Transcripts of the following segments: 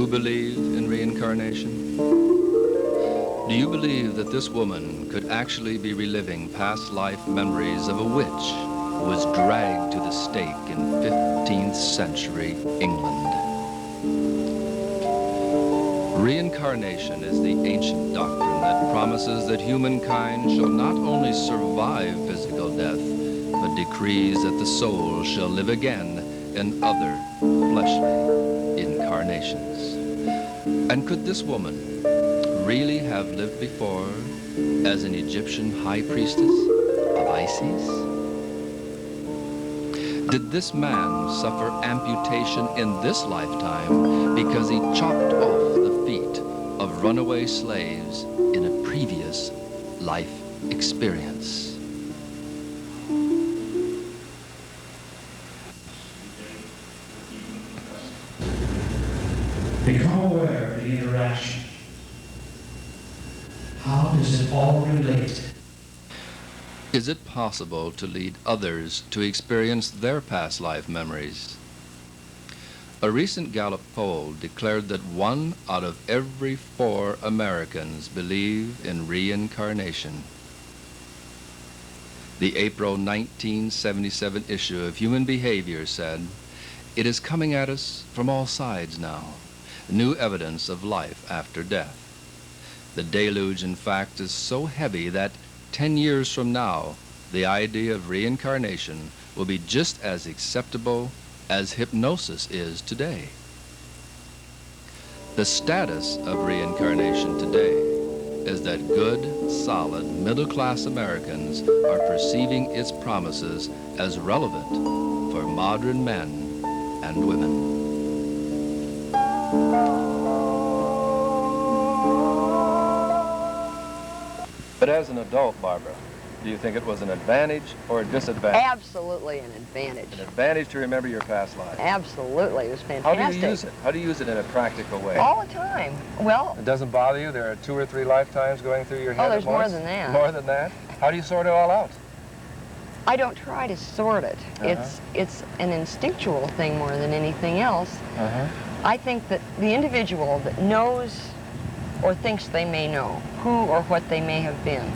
believe in reincarnation? Do you believe that this woman could actually be reliving past life memories of a witch who was dragged to the stake in 15th century England? Reincarnation is the ancient doctrine that promises that humankind shall not only survive physical death, but decrees that the soul shall live again in other fleshly incarnations. And could this woman really have lived before as an Egyptian high priestess of Isis? Did this man suffer amputation in this lifetime because he chopped off the feet of runaway slaves in a previous life experience? Become aware of the interaction. How does it all relate? Is it possible to lead others to experience their past life memories? A recent Gallup poll declared that 1 out of every 4 Americans believe in reincarnation. The April 1977 issue of Human Behavior said, "It is coming at us from all sides now. New evidence of life after death. The deluge, in fact, is so heavy that 10 years from now, the idea of reincarnation will be just as acceptable as hypnosis is today." The status of reincarnation today is that good, solid, middle-class Americans are perceiving its promises as relevant for modern men and women. But as an adult, Barbara, do you think it was an advantage or a disadvantage? Absolutely an advantage. An advantage to remember your past life. Absolutely, it was How fantastic. do you use it? How do you use it in a practical way? All the time. Well, It doesn't bother you? There are 2 or 3 lifetimes going through your head oh, there's at more once? than that. More than that? How do you sort it all out? I don't try to sort it. It's an instinctual thing more than anything else. I think that the individual that knows or thinks they may know who or what they may have been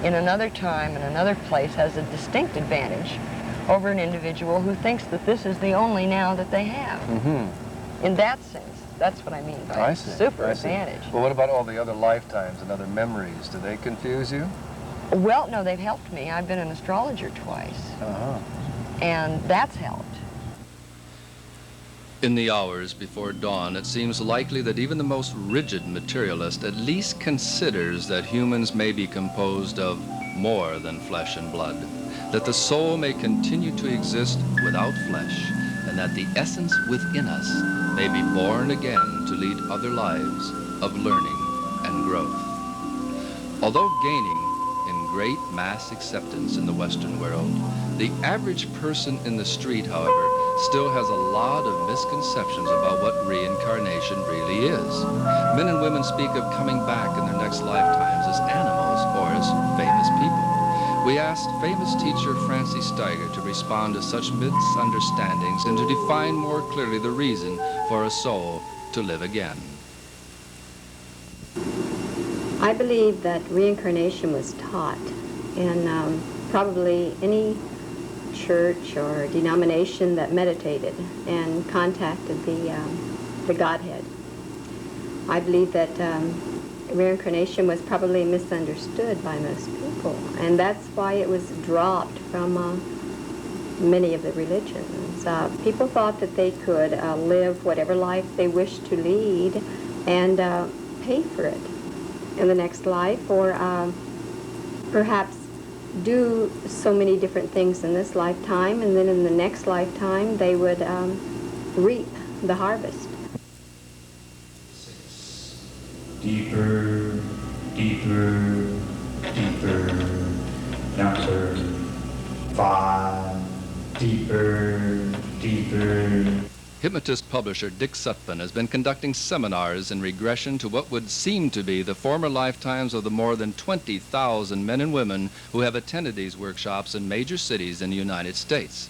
in another time, in another place, has a distinct advantage over an individual who thinks that this is the only now that they have. In that sense, that's what I mean by super advantage. Well, what about all the other lifetimes and other memories? Do they confuse you? Well, no, they've helped me. I've been an astrologer twice, and that's helped. In the hours before dawn, it seems likely that even the most rigid materialist at least considers that humans may be composed of more than flesh and blood, that the soul may continue to exist without flesh, and that the essence within us may be born again to lead other lives of learning and growth. Although gaining in great mass acceptance in the Western world, the average person in the street, however, still has a lot of misconceptions about what reincarnation really is. Men and women speak of coming back in their next lifetimes as animals or as famous people. We asked famous teacher Francis Steiger to respond to such misunderstandings and to define more clearly the reason for a soul to live again. I believe that reincarnation was taught in probably any church or denomination that meditated and contacted the Godhead. I believe that reincarnation was probably misunderstood by most people, and that's why it was dropped from many of the religions. People thought that they could live whatever life they wished to lead and pay for it in the next life, or perhaps do so many different things in this lifetime, and then in the next lifetime they would reap the harvest. 6. Deeper, deeper, deeper. Number 5. Deeper, deeper. Hypnotist publisher Dick Sutphen has been conducting seminars in regression to what would seem to be the former lifetimes of the more than 20,000 men and women who have attended these workshops in major cities in the United States.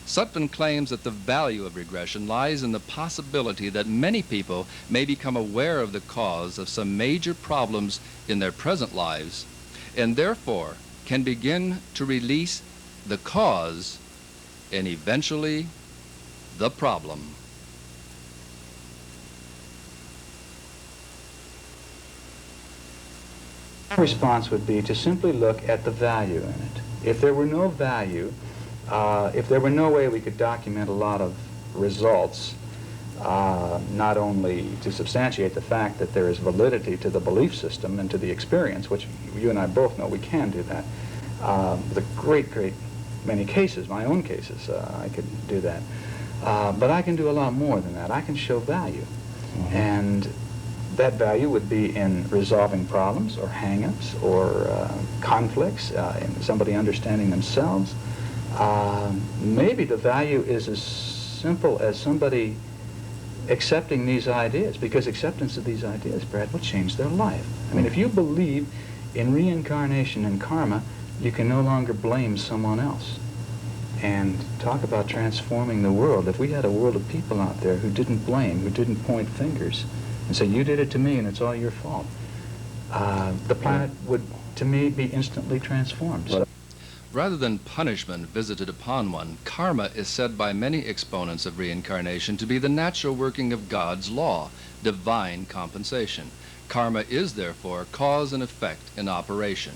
Sutphen claims that the value of regression lies in the possibility that many people may become aware of the cause of some major problems in their present lives, and therefore can begin to release the cause and eventually the problem. My response would be to simply look at the value in it. If there were no value, if there were no way we could document a lot of results, not only to substantiate the fact that there is validity to the belief system and to the experience, which you and I both know we can do that, with a great many cases, my own cases, I could do that. But I can do a lot more than that. I can show value. And that value would be in resolving problems or hang-ups or conflicts, in somebody understanding themselves. Maybe the value is as simple as somebody accepting these ideas, because acceptance of these ideas, Brad, will change their life. I mean, if you believe in reincarnation and karma, you can no longer blame someone else. And talk about transforming the world. If we had a world of people out there who didn't blame, who didn't point fingers, and say, you did it to me and it's all your fault, the planet would, to me, be instantly transformed. Rather than punishment visited upon one, karma is said by many exponents of reincarnation to be the natural working of God's law, divine compensation. Karma is therefore cause and effect in operation.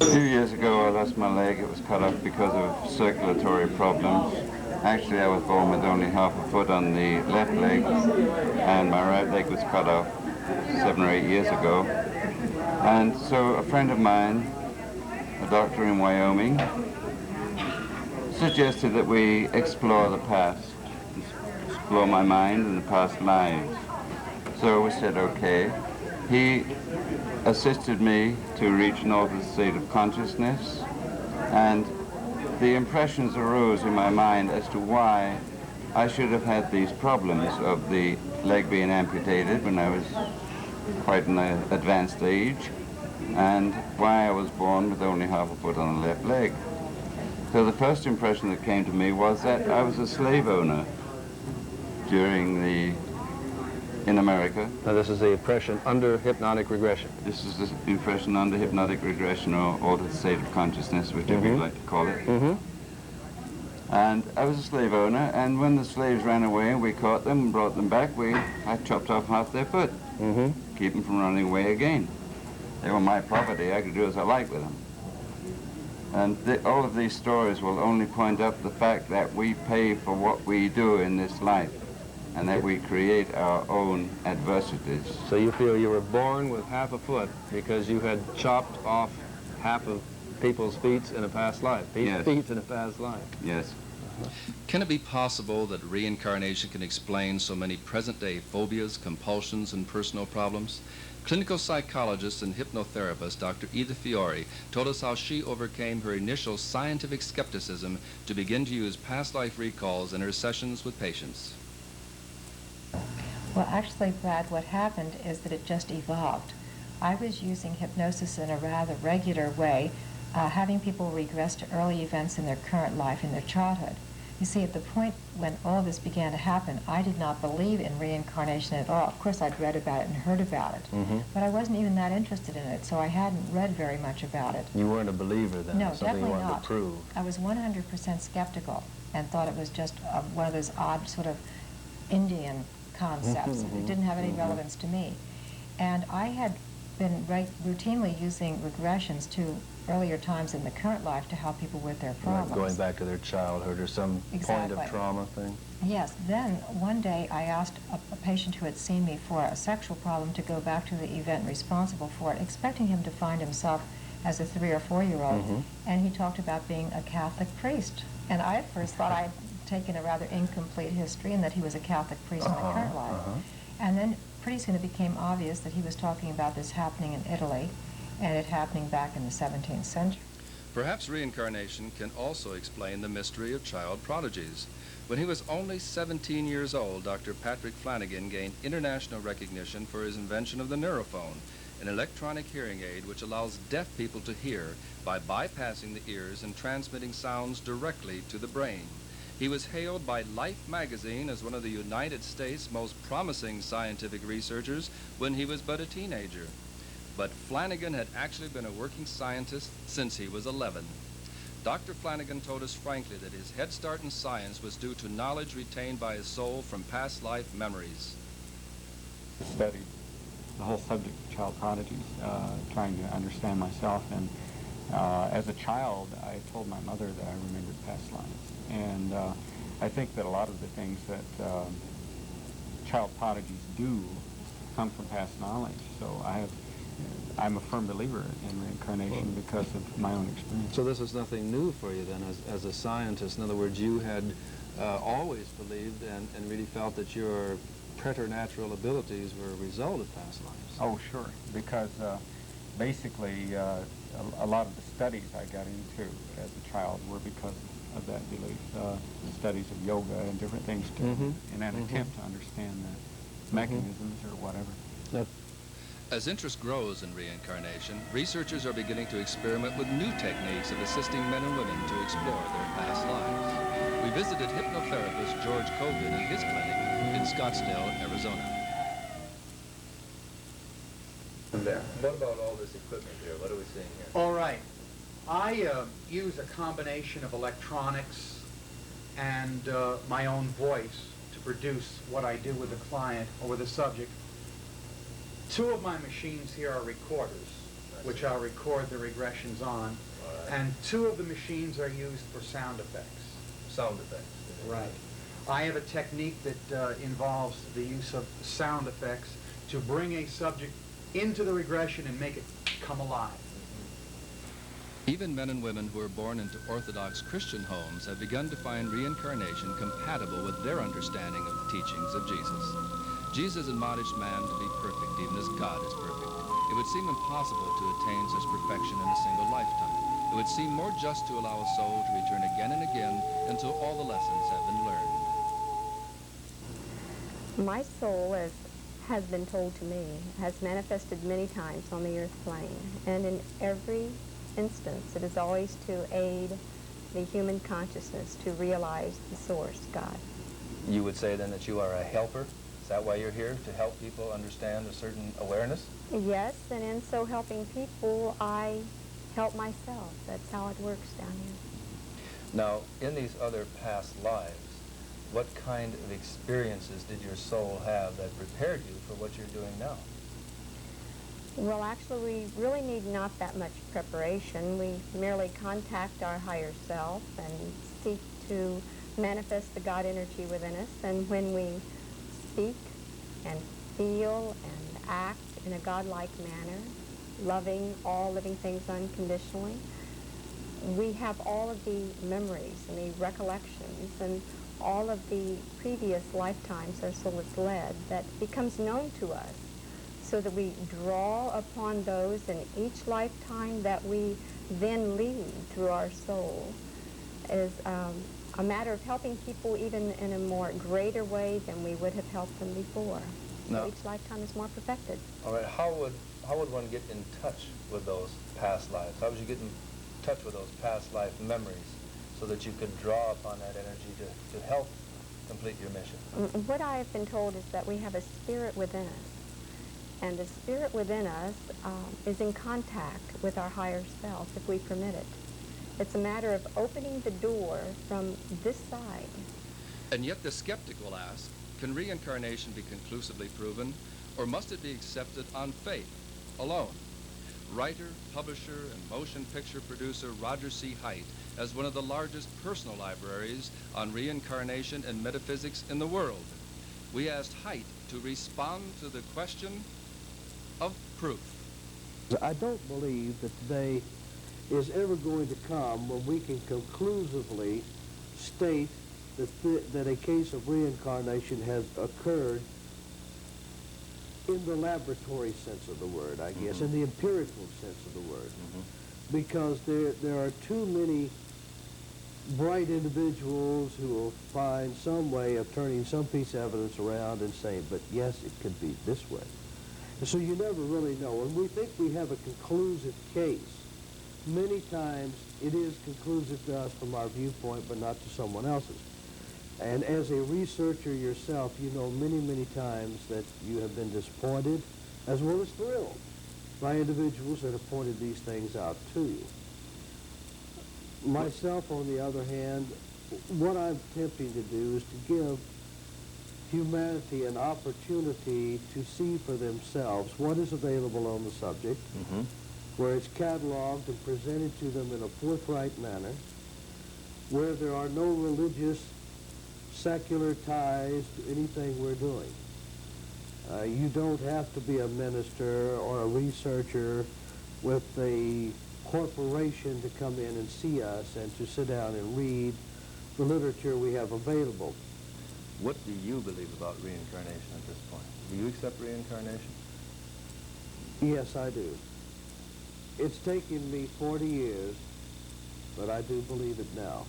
A few years ago I lost my leg. It was cut off because of circulatory problems. Actually, I was born with only half a foot on the left leg, and my right leg was cut off 7 or 8 years ago. And so a friend of mine, a doctor in Wyoming, suggested that we explore the past, explore my mind and the past lives. So we said, okay. He assisted me to reach an altered state of consciousness, and the impressions arose in my mind as to why I should have had these problems of the leg being amputated when I was quite an advanced age, and why I was born with only half a foot on the left leg. So the first impression that came to me was that I was a slave owner in America. Now this is the impression under hypnotic regression. This is the impression under hypnotic regression, or altered state of consciousness, whichever you like to call it. And I was a slave owner, and when the slaves ran away and we caught them and brought them back, I chopped off half their foot, keep them from running away again. They were my property. I could do as I like with them. And all of these stories will only point up the fact that we pay for what we do in this life, and that we create our own adversities. So you feel you were born with half a foot because you had chopped off half of people's feet in a past life. Yes. Feet in a past life. Yes. Can it be possible that reincarnation can explain so many present-day phobias, compulsions, and personal problems? Clinical psychologist and hypnotherapist Dr. Edith Fiore told us how she overcame her initial scientific skepticism to begin to use past life recalls in her sessions with patients. Well, actually, Brad, what happened is that it just evolved. I was using hypnosis in a rather regular way, having people regress to early events in their current life, in their childhood. You see, at the point when all this began to happen, I did not believe in reincarnation at all. Of course, I'd read about it and heard about it, but I wasn't even that interested in it, so I hadn't read very much about it. You weren't a believer then? No, something definitely you wanted not. to prove. I was 100% skeptical and thought it was just one of those odd sort of Indian concepts. It didn't have any relevance to me. And I had been routinely using regressions to earlier times in the current life to help people with their problems. Right, going back to their childhood or some point of trauma thing? Yes. Then one day I asked a patient who had seen me for a sexual problem to go back to the event responsible for it, expecting him to find himself as a 3 or 4-year-old, and he talked about being a Catholic priest. And I at first thought I had taken a rather incomplete history and that he was a Catholic priest in the current life. And then pretty soon it became obvious that he was talking about this happening in Italy and it happening back in the 17th century. Perhaps reincarnation can also explain the mystery of child prodigies. When he was only 17 years old, Dr. Patrick Flanagan gained international recognition for his invention of the neurophone. an electronic hearing aid which allows deaf people to hear by bypassing the ears and transmitting sounds directly to the brain. He was hailed by Life magazine as one of the United States' most promising scientific researchers when he was but a teenager. But Flanagan had actually been a working scientist since he was 11. Dr. Flanagan told us frankly that his head start in science was due to knowledge retained by his soul from past life memories. Studied the whole subject of child prodigies, trying to understand myself, and as a child I told my mother that I remembered past lives, and I think that a lot of the things that child prodigies do come from past knowledge, so I'm a firm believer in reincarnation because of my own experience. So this is nothing new for you then as a scientist. In other words, you had always believed and really felt that your preternatural abilities were a result of past lives. Oh, sure, because basically a lot of the studies I got into as a child were because of that belief. The studies of yoga and different things in an attempt to understand the mechanisms or whatever. As interest grows in reincarnation, researchers are beginning to experiment with new techniques of assisting men and women to explore their past lives. We visited hypnotherapist George Kogan in his clinic in Scottsdale, Arizona. What about all this equipment here? What are we seeing here? All right. I use a combination of electronics and my own voice to produce what I do with the client or with the subject. Two of my machines here are recorders, which I'll record the regressions on, and two of the machines are used for sound effects. Sound effects. Right. I have a technique that involves the use of sound effects to bring a subject into the regression and make it come alive. Even men and women who are born into Orthodox Christian homes have begun to find reincarnation compatible with their understanding of the teachings of Jesus. Jesus admonished man to be perfect, even as God is perfect. It would seem impossible to attain such perfection in a single lifetime. It would seem more just to allow a soul to return again and again until all the lessons have been learned. My soul, as has been told to me, has manifested many times on the earth plane, and in every instance it is always to aid the human consciousness to realize the source, God. You would say then that you are a helper? Is that why you're here, to help people understand a certain awareness? Yes, and in so helping people, I help myself. That's how it works down here. Now, in these other past lives, what kind of experiences did your soul have that prepared you for what you're doing now? Well, actually, we really need not that much preparation. We merely contact our higher self and seek to manifest the God energy within us. And when we speak and feel and act in a godlike manner, loving all living things unconditionally, we have all of the memories and the recollections and all of the previous lifetimes our soul has led that becomes known to us, so that we draw upon those in each lifetime that we then lead through our soul is a matter of helping people even in a more greater way than we would have helped them before. No. So each lifetime is more perfected. All right, how would one get in touch with those past lives? How would you get in touch with those past life memories so that you could draw upon that energy to help complete your mission? What I have been told is that we have a spirit within us. And the spirit within us is in contact with our higher self, if we permit it. It's a matter of opening the door from this side. And yet the skeptic will ask, can reincarnation be conclusively proven, or must it be accepted on faith alone? Writer, publisher, and motion picture producer Roger C. Height has one of the largest personal libraries on reincarnation and metaphysics in the world. We asked Height to respond to the question of proof. I don't believe that today is ever going to come when we can conclusively state that a case of reincarnation has occurred in the laboratory sense of the word, I guess, in the empirical sense of the word, because there are too many bright individuals who will find some way of turning some piece of evidence around and saying, but yes, it could be this way. So you never really know. When we think we have a conclusive case, many times it is conclusive to us from our viewpoint, but not to someone else's. And as a researcher yourself, you know many, many times that you have been disappointed, as well as thrilled, by individuals that have pointed these things out to you. Myself, on the other hand, what I'm attempting to do is to give humanity an opportunity to see for themselves what is available on the subject, where it's cataloged and presented to them in a forthright manner, where there are no religious, secular ties to anything we're doing. You don't have to be a minister or a researcher with a corporation to come in and see us and to sit down and read the literature we have available. What do you believe about reincarnation at this point? Do you accept reincarnation? Yes, I do. It's taken me 40 years, but I do believe it now.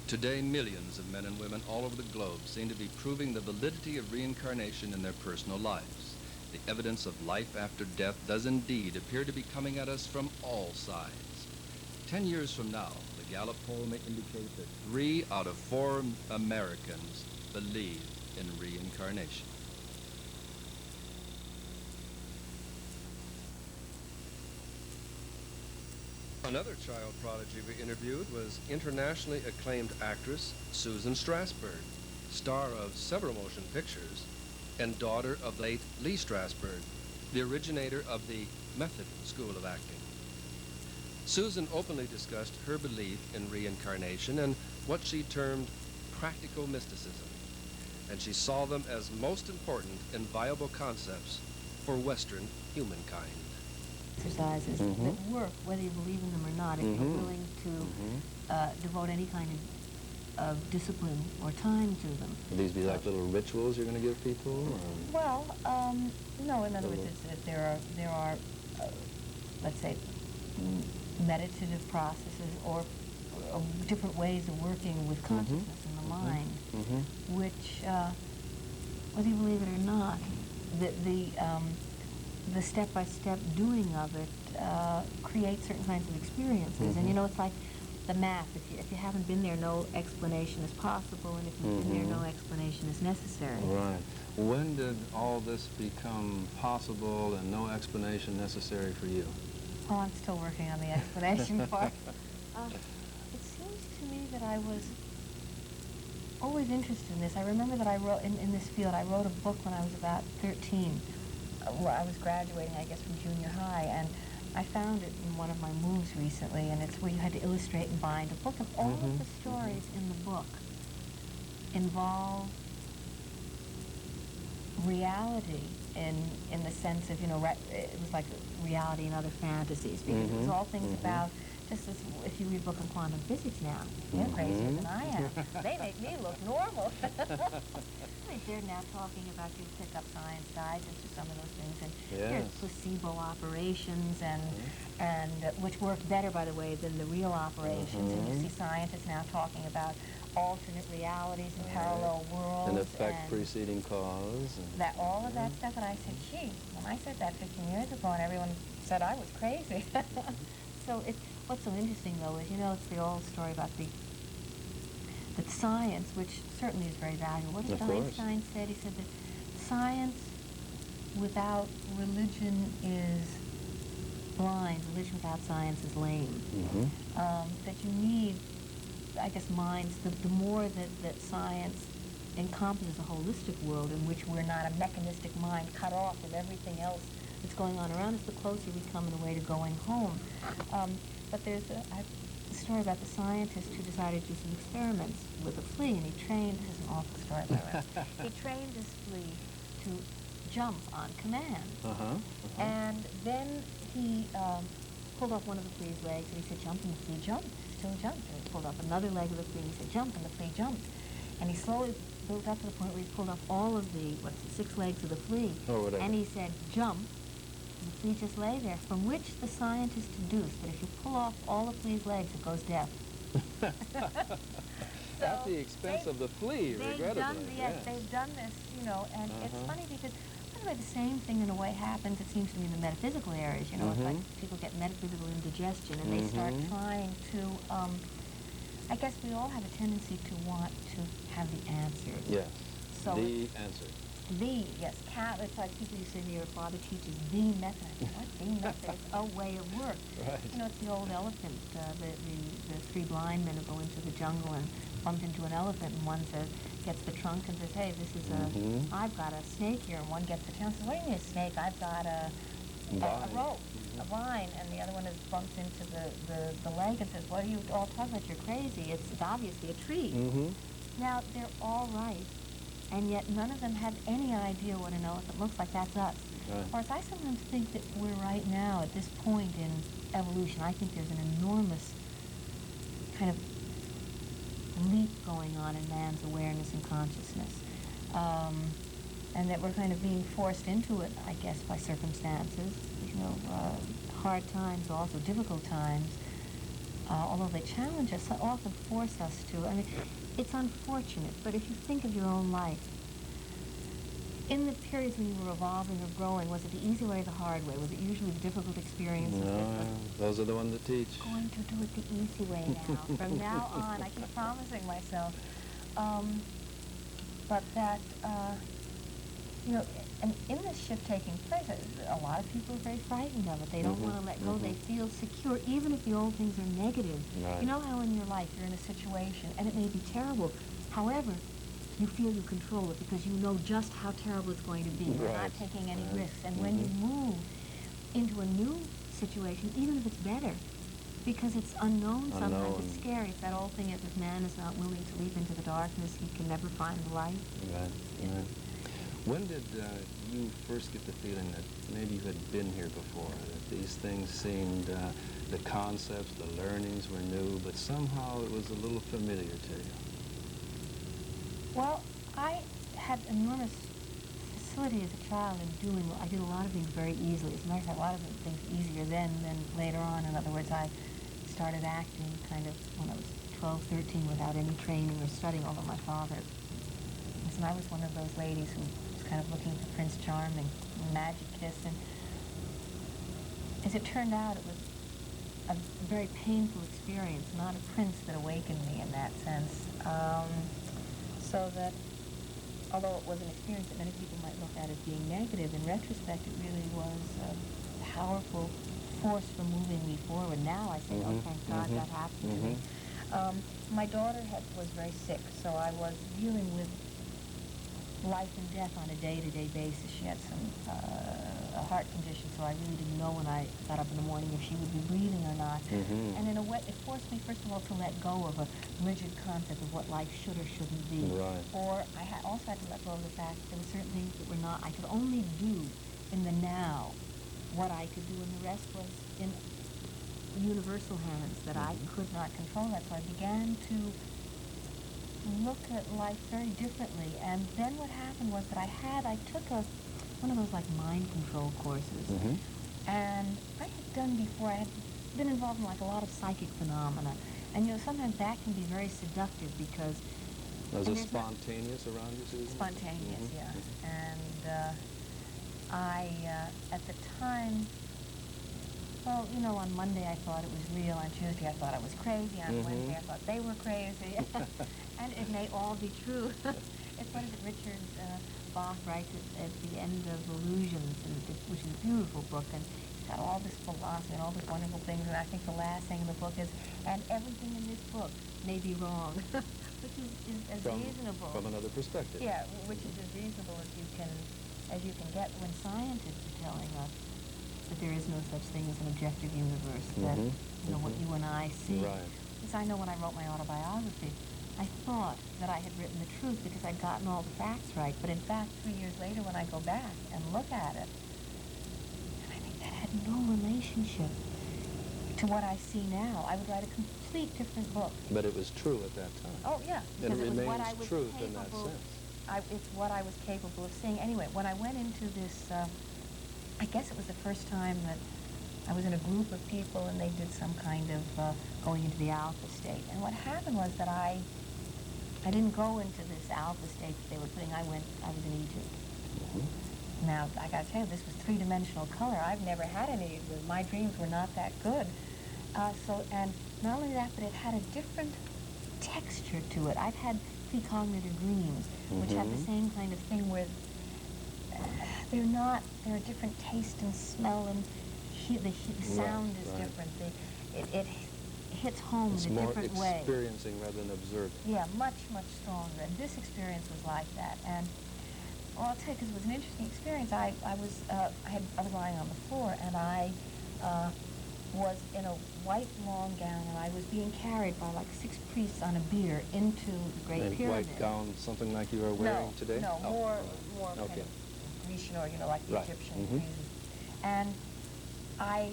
Today, millions of men and women all over the globe seem to be proving the validity of reincarnation in their personal lives. The evidence of life after death does indeed appear to be coming at us from all sides. 10 years from now, the Gallup poll may indicate that 3 out of 4 Americans believe in reincarnation. Another child prodigy we interviewed was internationally acclaimed actress Susan Strasberg, star of several motion pictures, and daughter of the late Lee Strasberg, the originator of the Method School of Acting. Susan openly discussed her belief in reincarnation and what she termed practical mysticism, and she saw them as most important and viable concepts for Western humankind. Exercises that work, whether you believe in them or not, if you're willing to devote any kind of discipline or time to them. Would these be like little rituals you're going to give people? Or? Well, no. In other words, there are let's say, meditative processes or different ways of working with consciousness in the mind, which, whether you believe it or not, the step-by-step doing of it creates certain kinds of experiences. And you know, it's like the math. If you haven't been there, no explanation is possible, and if you've been there, no explanation is necessary. Right. When did all this become possible and no explanation necessary for you? Oh, I'm still working on the explanation part. It seems to me that I was always interested in this. I remember that I wrote, in this field, I wrote a book when I was about 13. Where I was graduating, I guess, from junior high, and I found it in one of my moves recently, and it's where you had to illustrate and bind a book, and all of the stories in the book involve reality in the sense of, you know, it was like reality and other fantasies, because it was all things about, just as if you read a book on quantum physics now, they're crazier than I am. They make me look normal. They're now talking about, you pick up science guides into some of those things, and there's placebo operations, and which work better, by the way, than the real operations. And you see scientists now talking about alternate realities and parallel worlds. An effect preceding cause. That all of that stuff, and I said, gee, when I said that 15 years ago, and everyone said I was crazy. So what's so interesting, though, is, you know, it's the old story about that science, which certainly is very valuable. What did Einstein said? He said that science without religion is blind. Religion without science is lame. That you need, I guess, minds, the more that science encompasses a holistic world in which we're not a mechanistic mind cut off of everything else that's going on around us, the closer we come in a way to going home. But there's a story about the scientist who decided to do some experiments with a flea, and he trained, this is an awful story, by the way, he trained this flea to jump on command. And then he pulled off one of the flea's legs, and he said, jump, and the flea jumped, still jumped. And he pulled off another leg of the flea, and he said, jump, and the flea jumped. And he slowly built up to the point where he pulled off all of the, 6 legs of the flea. And he said, jump. And the flea just lay there, from which the scientists deduced that if you pull off all the flea's legs, it goes deaf. At the expense of the flea, regrettably. Yes, they've done this, you know, and it's funny because when the way, the same thing in a way happens, it seems to me, in the metaphysical areas. You know, it's like people get metaphysical indigestion and they start trying to, I guess we all have a tendency to want to have the answers. Yes. So The answer. yes, it's like people who say to me, your father teaches the method. I think, what, the method? It's a way of work. Right. You know, it's the old elephant. The three blind men who go into the jungle and bump into an elephant, and one says, gets the trunk and says, hey, this is I've got a snake here, and one gets the tail and says, what do you mean a snake? I've got a rope, a vine, and the other one is bumps into the leg and says, what are you all talking about? You're crazy. It's obviously a tree. Now, they're all right, and yet none of them have any idea what an elephant looks like. That's us. Right. Whereas I sometimes think that we're right now at this point in evolution. I think there's an enormous kind of leap going on in man's awareness and consciousness, and that we're kind of being forced into it, I guess, by circumstances. You know, hard times, also difficult times, although they challenge us, often force us to. I mean, it's unfortunate, but if you think of your own life, in the periods when you were evolving or growing, was it the easy way or the hard way? Was it usually the difficult experiences? No, those are the ones that teach. I'm going to do it the easy way now. From now on, I keep promising myself. But that, you know, and in this shift taking place, a lot of people are very frightened of it. They don't want to let go. They feel secure, even if the old things are negative. Right. You know how in your life you're in a situation, and it may be terrible. However, you feel you control it because you know just how terrible it's going to be. You're not taking any risks. And when you move into a new situation, even if it's better, because it's unknown sometimes, it's scary. It's that old thing, if man is not willing to leap into the darkness, he can never find the light. Right, right. When did you first get the feeling that maybe you had been here before, that these things seemed, the concepts, the learnings were new, but somehow it was a little familiar to you? Well, I had enormous facility as a child in doing, I did a lot of things very easily. As a matter of fact, a lot of things easier then than later on. In other words, I started acting kind of when I was 12, 13 without any training or studying, although my father, and I was one of those ladies who was kind of looking for Prince Charming, magic kiss, and as it turned out, it was a very painful experience, not a prince that awakened me in that sense. So that, although it was an experience that many people might look at as being negative, in retrospect it really was a powerful force for moving me forward. Now I say, oh, thank God that happened to me. My daughter was very sick, so I was dealing with life and death on a day-to-day basis. She had a heart condition, so I really didn't know when I got up in the morning if she would be breathing or not. And in a way, it forced me, first of all, to let go of a rigid concept of what life should or shouldn't be. Right. Or I also had to let go of the fact that there were certain things that were not, I could only do in the now what I could do, and the rest was in universal hands that I could not control that. So I began to look at life very differently. And then what happened was that I took one of those like mind control courses. And I had done before, I had been involved in like a lot of psychic phenomena. And you know, sometimes that can be very seductive because... Was it spontaneous around you, Susan? Spontaneous, yeah. And at the time, well, you know, on Monday I thought it was real, on Tuesday I thought I was crazy, on Wednesday I thought they were crazy. And it may all be true. It's what is it, Richard Bach writes at the end of Illusions, which is a beautiful book, and it's got all this philosophy and all these wonderful things, and I think the last thing in the book is, and everything in this book may be wrong, which is as reasonable. From another perspective. Yeah, which is as reasonable as you can get when scientists are telling us that there is no such thing as an objective universe, that you know what you and I see. Right. Because I know when I wrote my autobiography, I thought that I had written the truth because I'd gotten all the facts right. But in fact, 3 years later, when I go back and look at it, and I think that had no relationship to what I see now. I would write a complete different book. But it was true at that time. Oh, yeah. And Because it it was what I remains was truth in that capable. sense. It's what I was capable of seeing. Anyway, when I went into this, I guess it was the first time that I was in a group of people and they did some kind of going into the alpha state. And what happened was that I didn't go into this alpha state that they were putting. I was in Egypt. Now, I gotta tell you, this was three-dimensional color. I've never had any. My dreams were not that good. And not only that, but it had a different texture to it. I've had precognitive dreams, which have the same kind of thing where they're a different taste and smell, and the sound is different. It hits home in a different way. It's more experiencing rather than observing. Yeah, much, much stronger. And this experience was like that. And well, I'll tell you, because it was an interesting experience. I was lying on the floor, and I was in a white long gown, and I was being carried by like 6 priests on a bier into the Great Pyramid. White gown, something like you are wearing today? No, oh. more kind of Grecian, or like the Egyptian friezes. And I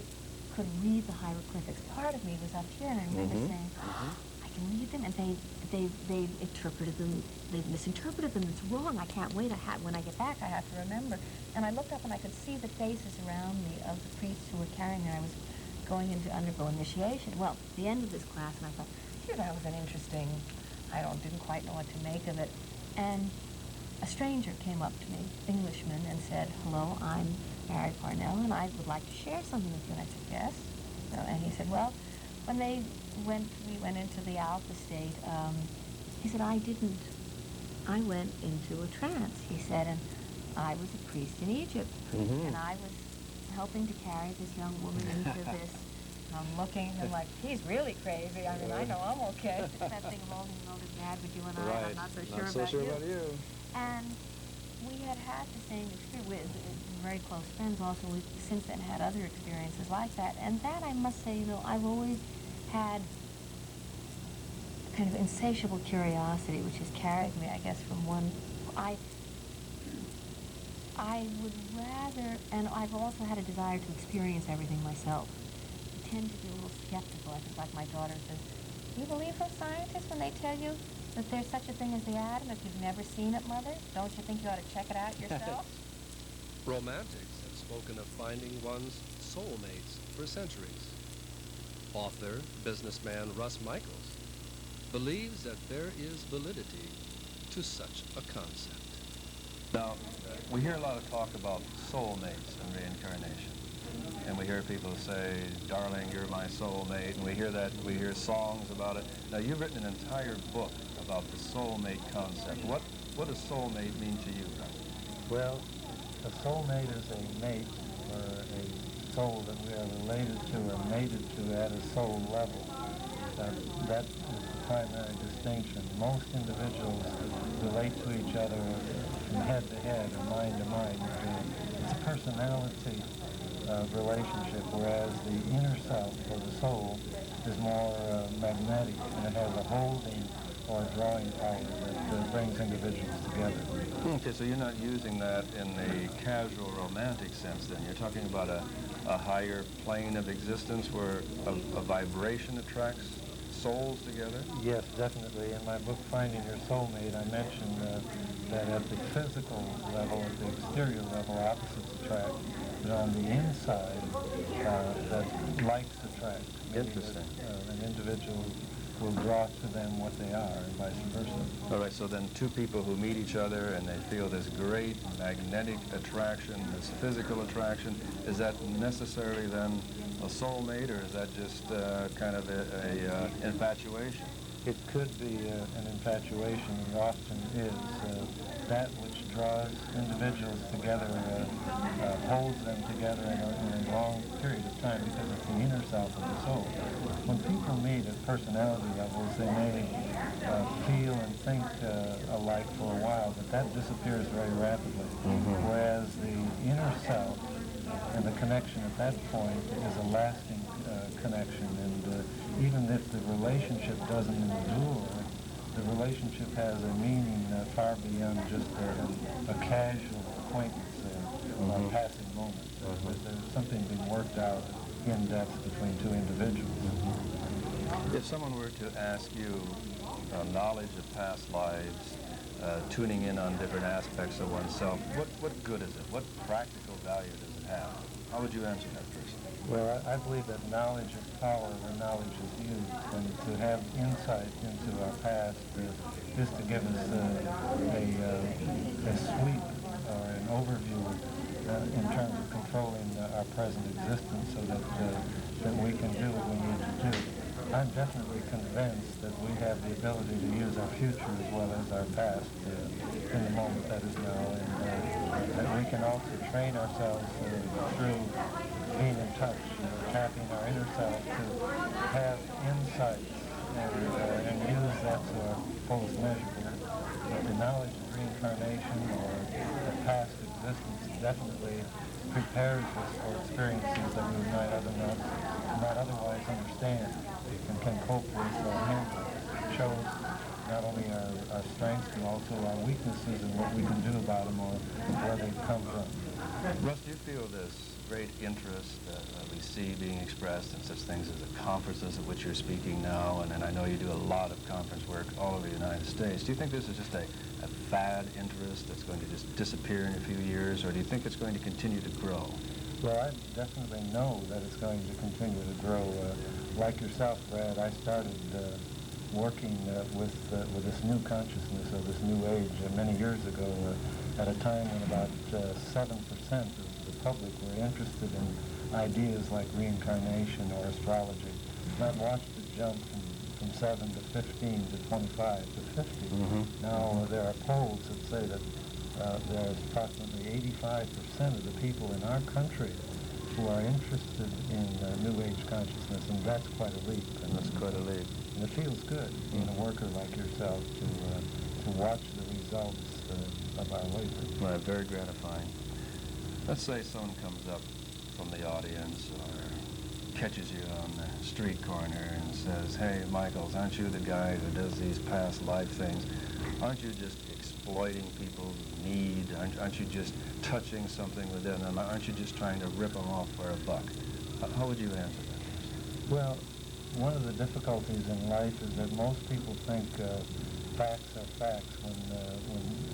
could read the hieroglyphics. Part of me was up here, and I remember saying, I can read them, and they interpreted them, they misinterpreted them, it's wrong, I can't wait, when I get back I have to remember. And I looked up and I could see the faces around me of the priests who were carrying me. I was going in to undergo initiation. Well, the end of this class, and I thought, phew, that was an interesting, didn't quite know what to make of it. And a stranger came up to me, Englishman, and said, hello, I'm Mary Parnell, and I would like to share something with you. And I said, yes. And he said, well, when we went into the alpha state, he said, I went into a trance, he said, and I was a priest in Egypt, and I was helping to carry this young woman into this. I'm looking at him like, he's really crazy. I mean, I know I'm okay. It's that thing of old and older dad with you and I, I'm not so sure about you. And we had the same experience. We're very close friends also. We've since then had other experiences like that. And that, I must say, I've always had a kind of insatiable curiosity, which has carried me, I guess, from one. I would rather, and I've also had a desire to experience everything myself. I tend to be a little skeptical. I think, like my daughter says, do you believe those scientists when they tell you that there's such a thing as the atom if you've never seen it, Mother? Don't you think you ought to check it out yourself? Romantics have spoken of finding one's soulmates for centuries. Author, businessman Russ Michaels believes that there is validity to such a concept. Now, we hear a lot of talk about soulmates and reincarnation. And we hear people say, darling, you're my soulmate, and we hear songs about it. Now, you've written an entire book about the soulmate concept. What does soulmate mean to you, Russ? Well, a soulmate is a mate or a soul that we are related to or mated to at a soul level. That is the primary distinction. Most individuals relate to each other from head to head or mind to mind. It's a personality relationship, whereas the inner self or the soul is more magnetic, and it has a holding or a drawing power that brings individuals together. Okay, so you're not using that in a casual romantic sense then. You're talking about a higher plane of existence where a vibration attracts souls together? Yes, definitely. In my book, Finding Your Soulmate, I mentioned that at the physical level, at the exterior level, opposites attract, but on the inside, that likes attract. Interesting. An individual will draw to them what they are, and vice versa. All right, so then two people who meet each other and they feel this great magnetic attraction, this physical attraction, is that necessarily then a soulmate, or is that just kind of a infatuation? It could be an infatuation. It often is. That which draws individuals together, holds them together in a long period of time, because it's the inner self of the soul. When people meet at personality levels, they may feel and think alike for a while, but that disappears very rapidly. Whereas the inner self and the connection at that point is a lasting connection, and even if the relationship doesn't endure, the relationship has a meaning far beyond just a casual acquaintance or a passing moment. There's something being worked out in depth between two individuals. If someone were to ask you knowledge of past lives, tuning in on different aspects of oneself, what good is it? What practical value does it have? How would you answer that person? Well, I believe that knowledge is power when knowledge is used, and to have insight into our past is to give us a sweep or an overview in terms of controlling our present existence so that we can do what we need to do. I'm definitely convinced that we have the ability to use our future as well as our past in the moment that is now, and that we can also train ourselves through being in touch, tapping our inner self to have insights and use that to our fullest measure. The knowledge of reincarnation or the past existence definitely prepares us for experiences that we might not otherwise understand and can cope with or handle. It shows not only our strengths but also our weaknesses and what we can do about them or where they come from. Russ, do you feel this great interest that we see being expressed in such things as the conferences at which you're speaking now, and I know you do a lot of conference work all over the United States. Do you think this is just a fad interest that's going to just disappear in a few years, or do you think it's going to continue to grow? Well, I definitely know that it's going to continue to grow. Like yourself, Brad, I started working with this new consciousness of this new age many years ago at a time when about 7% of the public were interested in ideas like reincarnation or astrology. And I've watched it jump from 7 to 15 to 25 to 50. Now there are polls that say that there's approximately 85% of the people in our country who are interested in New Age consciousness, and that's quite a leap. And that's quite a leap. And it feels good, being a worker like yourself, to watch the results of our labor. Well, very gratifying. Let's say someone comes up from the audience or catches you on the street corner and says, "Hey, Michaels, aren't you the guy who does these past life things? Aren't you just exploiting people's need? Aren't you just touching something within them? Aren't you just trying to rip them off for a buck?" How would you answer that? Well, one of the difficulties in life is that most people think facts are facts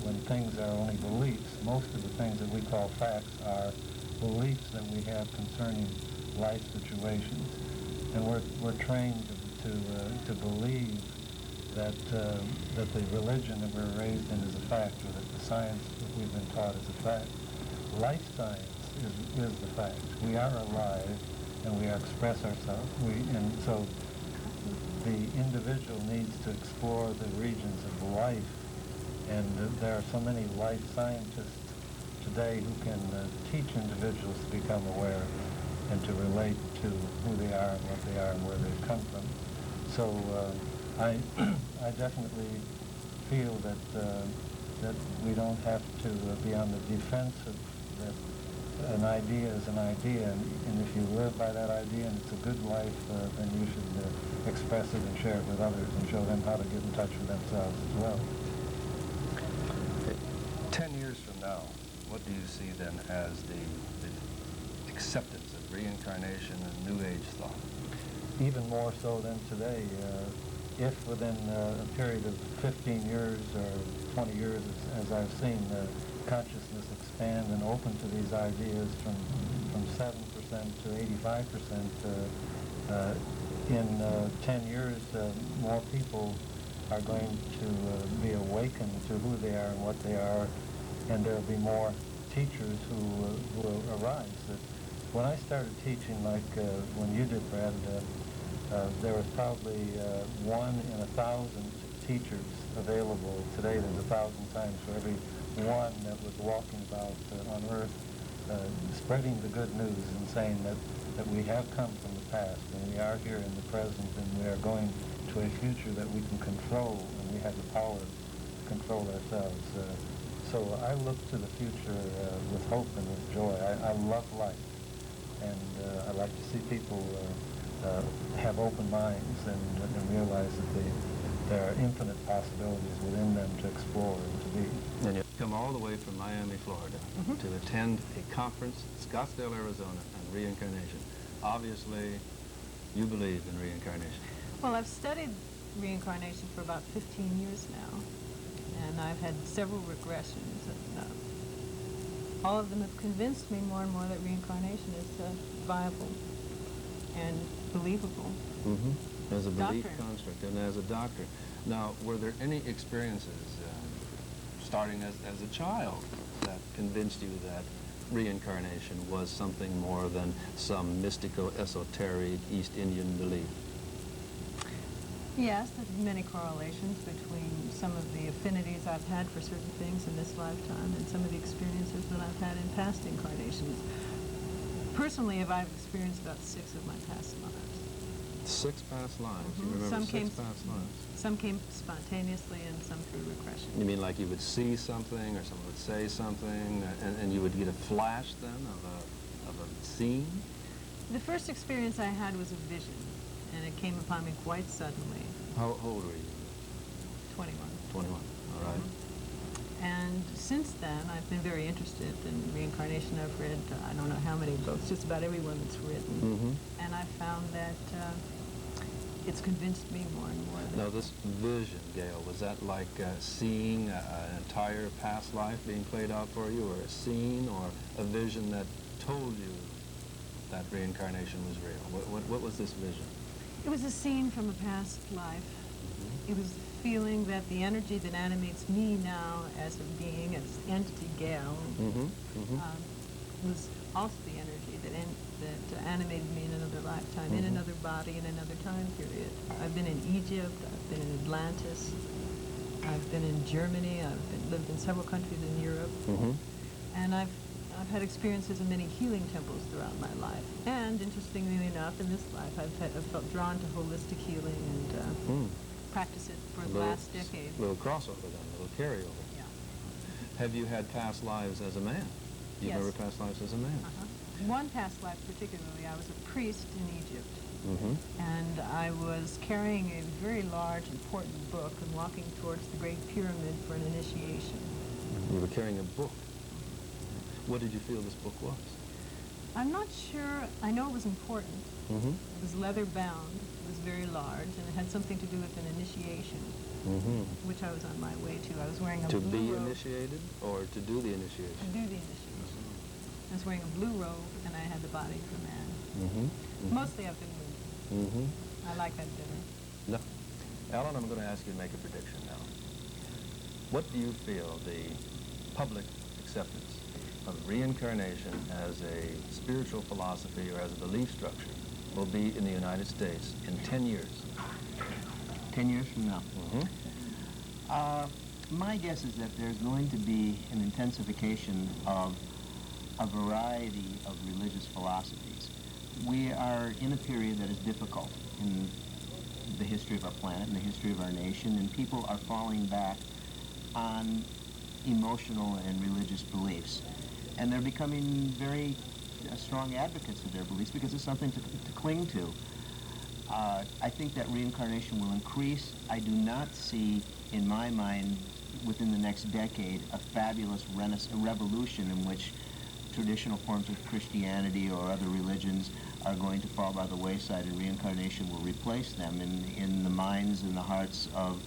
when things are only beliefs. Most of the things that we call facts are beliefs that we have concerning life situations, and we're trained to believe that the religion that we're raised in is a fact, or that the science that we've been taught is a fact. Life science is the fact. We are alive, and we express ourselves. And so the individual needs to explore the regions of life, and there are so many life scientists today who can teach individuals to become aware and to relate to who they are and what they are and where they've come from. So I definitely feel that we don't have to be on the defensive, that an idea is an idea, and if you live by that idea and it's a good life, then you should express it and share it with others and show them how to get in touch with themselves as well. 10 years from now, what do you see then as the acceptance of reincarnation and New Age thought? Even more so than today. If within a period of 15 years or 20 years, as I've seen, consciousness expand and open to these ideas from 7% to 85%, in 10 years, more people are going to be awakened to who they are and what they are, and there'll be more teachers who will arise. When I started teaching, like when you did, Brad, there was probably 1 in 1,000 teachers available. Today there's 1,000 times for every one that was walking about on Earth, spreading the good news and saying that we have come from the past and we are here in the present and we are going to a future that we can control, and we have the power to control ourselves. So I look to the future with hope and with joy. I love life, and I like to see people have open minds and realize that there are infinite possibilities within them to explore and to be. And you come all the way from Miami, Florida, to attend a conference in Scottsdale, Arizona, on reincarnation. Obviously, you believe in reincarnation. Well, I've studied reincarnation for about 15 years now, and I've had several regressions, and all of them have convinced me more and more that reincarnation is viable and believable. As a belief Doctrine. construct and as a doctrine. Now, were there any experiences, starting as a child, that convinced you that reincarnation was something more than some mystico-esoteric East Indian belief? Yes, there's many correlations between some of the affinities I've had for certain things in this lifetime and some of the experiences that I've had in past incarnations. Personally, I've experienced about 6 of my past lives. 6 past lives? You remember Some 6 came, past lives? Some came spontaneously and some through regression. You mean like you would see something or someone would say something and you would get a flash then of a scene? The first experience I had was a vision, and it came upon me quite suddenly. How old were you? 21. 21, all right. And since then, I've been very interested in reincarnation. I've read, I don't know how many books, just about every one that's written. And I found that it's convinced me more and more. Now, this vision, Gail, was that like seeing an entire past life being played out for you, or a scene, or a vision that told you that reincarnation was real? What was this vision? It was a scene from a past life. It was the feeling that the energy that animates me now as a being, as entity Gail, was also the energy that animated me in another lifetime, in another body, in another time period. I've been in Egypt, I've been in Atlantis, I've been in Germany, lived in several countries in Europe, and I've had experiences in many healing temples throughout my life. And interestingly enough, in this life, I've felt drawn to holistic healing and practice it for the last decade. A little crossover then, a little carryover. Yeah. Have you had past lives as a man? Do you remember past lives as a man? One past life particularly, I was a priest in Egypt. And I was carrying a very large, important book and walking towards the Great Pyramid for an initiation. You were carrying a book. What did you feel this book was? I'm not sure. I know it was important. It was leather bound. It was very large, and it had something to do with an initiation, which I was on my way to. I was wearing a blue robe. To be initiated, or to do the initiation? To do the initiation. I was wearing a blue robe, and I had the body of a man. Mostly I've been women. I like that better. No. Alan, I'm going to ask you to make a prediction now. What do you feel the public acceptance of reincarnation as a spiritual philosophy or as a belief structure will be in the United States in 10 years? 10 years from now? My guess is that there's going to be an intensification of a variety of religious philosophies. We are in a period that is difficult in the history of our planet and the history of our nation, and people are falling back on emotional and religious beliefs. And they're becoming very strong advocates of their beliefs because it's something to cling to. I think that reincarnation will increase. I do not see, in my mind, within the next decade, a fabulous revolution in which traditional forms of Christianity or other religions are going to fall by the wayside and reincarnation will replace them in the minds and the hearts of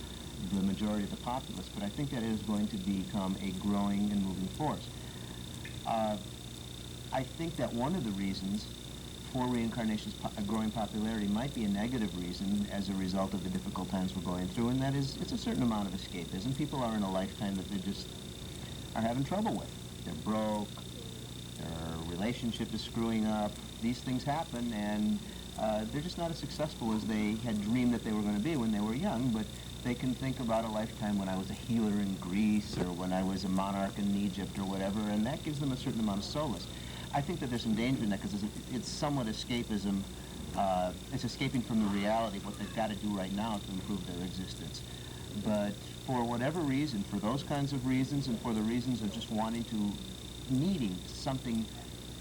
the majority of the populace. But I think that it is going to become a growing and moving force. I think that one of the reasons for reincarnation's growing popularity might be a negative reason as a result of the difficult times we're going through, and that is it's a certain amount of escapism. People are in a lifetime that they just are having trouble with. They're broke, their relationship is screwing up, these things happen, and they're just not as successful as they had dreamed that they were going to be when they were young, but they can think about a lifetime when I was a healer in Greece or when I was a monarch in Egypt or whatever, and that gives them a certain amount of solace. I think that there's some danger in that because it's somewhat escapism. It's escaping from the reality of what they've got to do right now to improve their existence. But for whatever reason, for those kinds of reasons and for the reasons of just needing something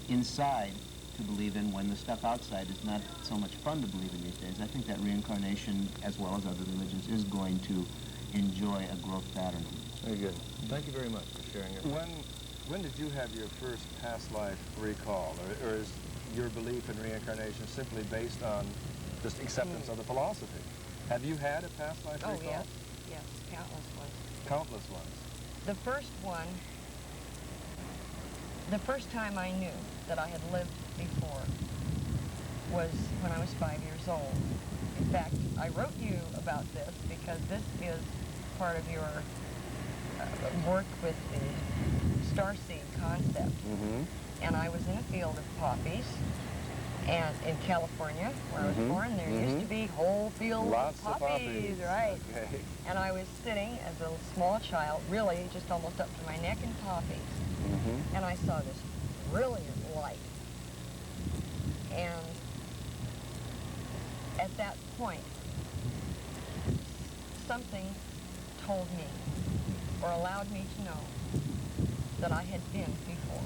inside to believe in when the stuff outside is not so much fun to believe in these days, I think that reincarnation, as well as other religions, is going to enjoy a growth pattern. Very good. Thank you very much for sharing your... When did you have your first past life recall, or is your belief in reincarnation simply based on just acceptance of the philosophy? Have you had a past life recall? Oh, yes, countless ones. Countless ones. The first one, the first time I knew that I had lived before was when I was 5 years old. In fact, I wrote you about this because this is part of your work with the starseed concept. and I was in a field of poppies, and in California, where I was born, there used to be whole fields Lots of poppies, right? Okay. And I was sitting as a small child, really just almost up to my neck in poppies, and I saw this brilliant light. And at that point, something told me, or allowed me to know, that I had been before.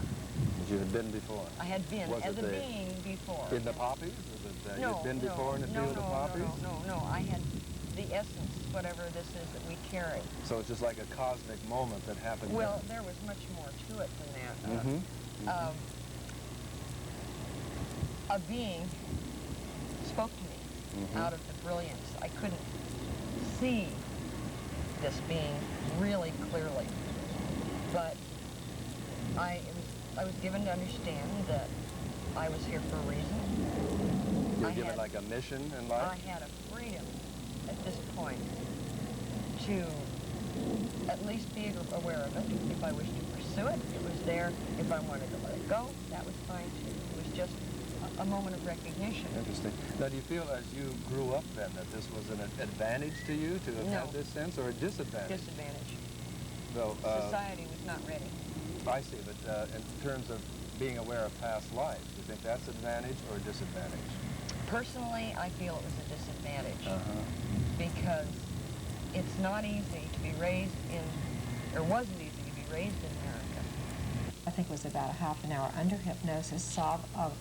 You had been before? I had been as a being before. In the poppies? Was it you'd been before in the field of poppies? No. I had the essence, whatever this is that we carry. So it's just like a cosmic moment that happened. Well, there was much more to it than that. A being spoke to me out of the brilliance. I couldn't see this being really clearly, but I was given to understand that I was here for a reason. You were given like a mission in life? I had a freedom at this point to at least be aware of it. If I wished to pursue it, it was there. If I wanted to let it go, that was fine too. It was just a moment of recognition. Interesting. Now, do you feel as you grew up then that this was an advantage to you to have had this sense, or a disadvantage? Disadvantage. So, society was not ready. I see, but in terms of being aware of past lives, do you think that's advantage or disadvantage? Personally, I feel it was a disadvantage because it's not easy to be raised in, or wasn't easy to be raised in America. I think it was about a half an hour under hypnosis, solve a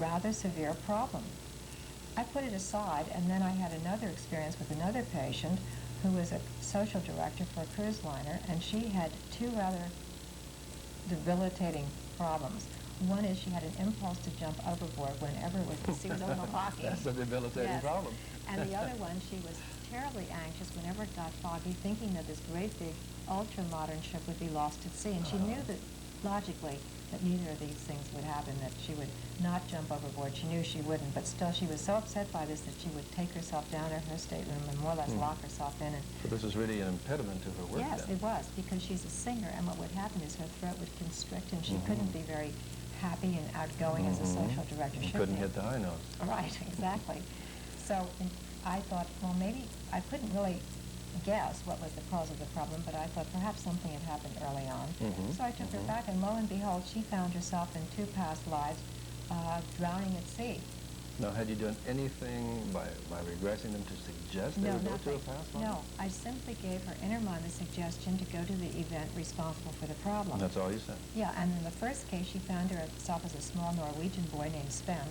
rather severe problem. I put it aside, and then I had another experience with another patient who was a social director for a cruise liner, and she had two rather debilitating problems. One is she had an impulse to jump overboard whenever she was a little foggy. That's a debilitating problem. And the other one, she was terribly anxious whenever it got foggy, thinking that this great big ultra-modern ship would be lost at sea. And she knew that, logically, that neither of these things would happen, that she would not jump overboard. She knew she wouldn't, but still she was so upset by this that she would take herself down to her stateroom and more or less lock herself in. And so this was really an impediment to her work yes, then. it was, because she's a singer, and what would happen is her throat would constrict, and she couldn't be very happy and outgoing as a social director should couldn't be. hit the high notes. Right, exactly. So I thought, well, maybe I couldn't really guess what was the cause of the problem, but I thought perhaps something had happened early on. So I took her back, and lo and behold, she found herself in two past lives drowning at sea. Now, had you done anything by regressing them to suggest they would go to a past life? No, I simply gave her inner mind the suggestion to go to the event responsible for the problem. That's all you said? Yeah, and in the first case, she found herself as a small Norwegian boy named Sven,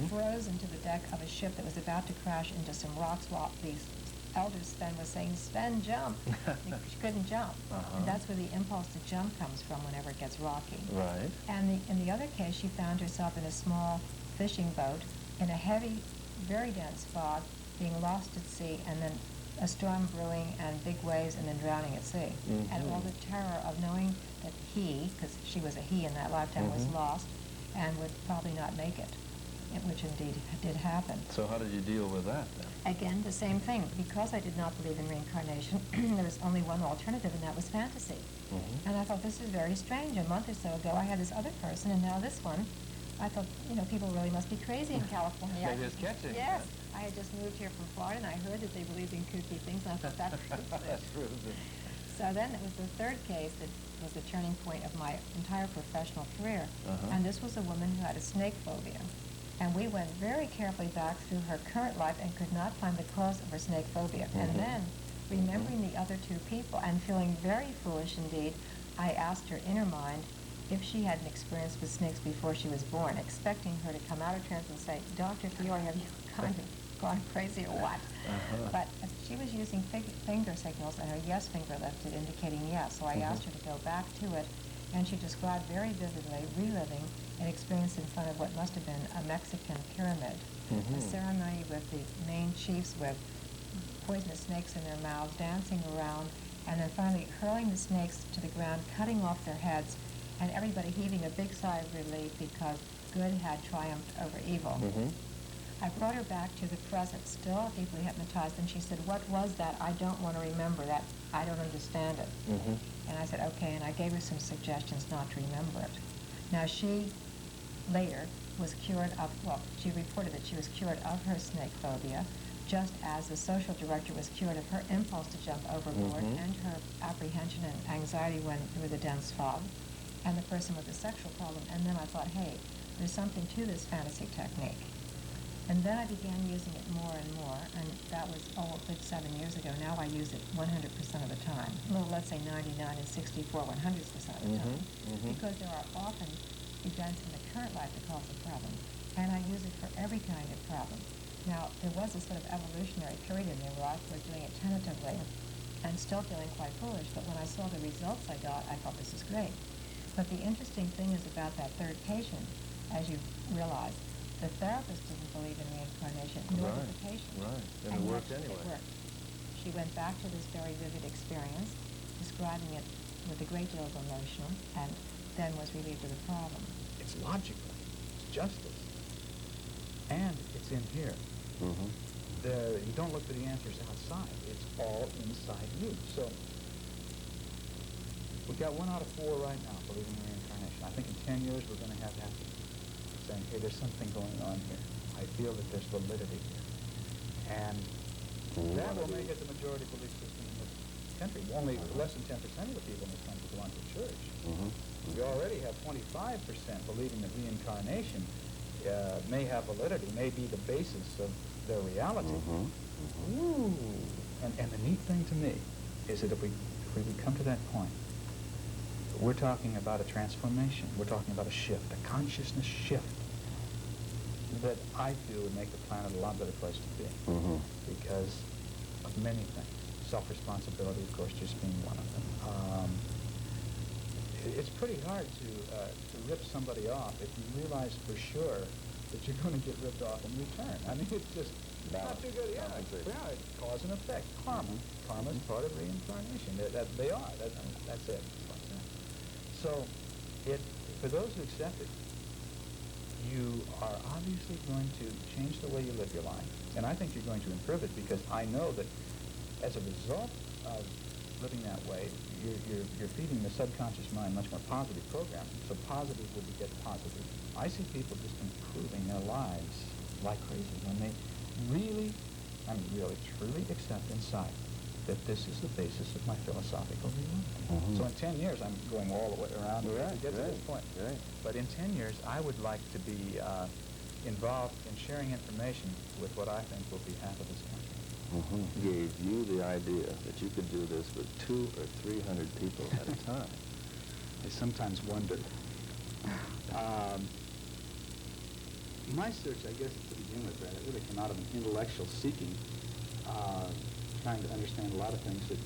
frozen to the deck of a ship that was about to crash into some rocks while the elder Sven was saying, "Sven, jump!" She couldn't jump. And that's where the impulse to jump comes from whenever it gets rocky. Right. And in the other case, she found herself in a small fishing boat in a heavy, very dense fog, being lost at sea, and then a storm brewing and big waves, and then drowning at sea. And all the terror of knowing that he, because she was a he in that lifetime, was lost and would probably not make it, which indeed did happen. So how did you deal with that then? Again, the same thing. Because I did not believe in reincarnation, there was only one alternative, and that was fantasy. And I thought, this is very strange. A month or so ago, I had this other person, and now this one. I thought, people really must be crazy in California. Maybe it's catching. Yes. I had just moved here from Florida, and I heard that they believed in kooky things, and I thought, that proves it. That proves it. So then it was the third case that was the turning point of my entire professional career. And this was a woman who had a snake phobia. And we went very carefully back through her current life and could not find the cause of her snake phobia. And then, remembering the other two people and feeling very foolish indeed, I asked her inner mind if she had an experience with snakes before she was born, expecting her to come out of trance and say, "Dr. Fiore, have you kind of gone crazy or what?" But she was using finger signals, and her yes finger lifted, indicating yes. So I asked her to go back to it, and she described very vividly reliving an experience in front of what must have been a Mexican pyramid, a ceremony with the main chiefs with poisonous snakes in their mouths, dancing around, and then finally hurling the snakes to the ground, cutting off their heads, and everybody heaving a big sigh of relief because good had triumphed over evil. I brought her back to the present, still deeply hypnotized, and she said, "What was that? I don't want to remember that. I don't understand it." And I said, "Okay," and I gave her some suggestions not to remember it. Now she later was cured of, well, she reported that she was cured of her snake phobia, just as the social director was cured of her impulse to jump overboard and her apprehension and anxiety when through the dense fog, and the person with the sexual problem. And then I thought, hey, there's something to this fantasy technique. And then I began using it more and more, and that was, oh, a good 7 years ago. Now I use it 100% of the time. Well, let's say 99 and 64, 100% of the time. Because there are often events in the current life that cause a problem, and I use it for every kind of problem. Now, there was a sort of evolutionary period in their life where doing it tentatively and still feeling quite foolish, but when I saw the results I got, I thought this is great. But the interesting thing is about that third patient, as you realize, the therapist didn't believe in reincarnation, nor did the patient. Right, and it worked yet anyway. It worked. She went back to this very vivid experience, describing it with a great deal of emotion, and then was relieved of the problem. It's logical. It's justice. And it's in here. You don't look for the answers outside. It's all inside you. So we've got 1 out of 4 right now believing in reincarnation. I think in 10 years we're going to have that saying, hey, there's something going on here. I feel that there's validity here. And that will make it the majority belief system in this country. Only less than 10% of the people in this country belong to the church. We already have 25% believing that reincarnation may have validity, may be the basis of their reality. And the neat thing to me is that if we come to that point, we're talking about a transformation. We're talking about a shift, a consciousness shift that I feel would make the planet a lot better place to be because of many things. Self-responsibility, of course, just being one of them. It's pretty hard to rip somebody off if you realize for sure that you're going to get ripped off in return. I mean, it's just not too good. Yeah, it's cause and effect. Karma. Karma is part of reincarnation. They are. That's it. So, for those who accept it, you are obviously going to change the way you live your life. And I think you're going to improve it because I know that as a result of living that way, you're feeding the subconscious mind much more positive programming. So positive will beget positive. I see people just improving their lives like crazy when they really, truly accept inside that this is the basis of my philosophical reality. So in 10 years, I'm going all the way around to get to this point. But in 10 years, I would like to be involved in sharing information with what I think will be half of this country. Gave you the idea that you could do this with 200 or 300 people at a time. I sometimes wonder. My search, I guess, to begin with, it really came out of an intellectual seeking, trying to understand a lot of things that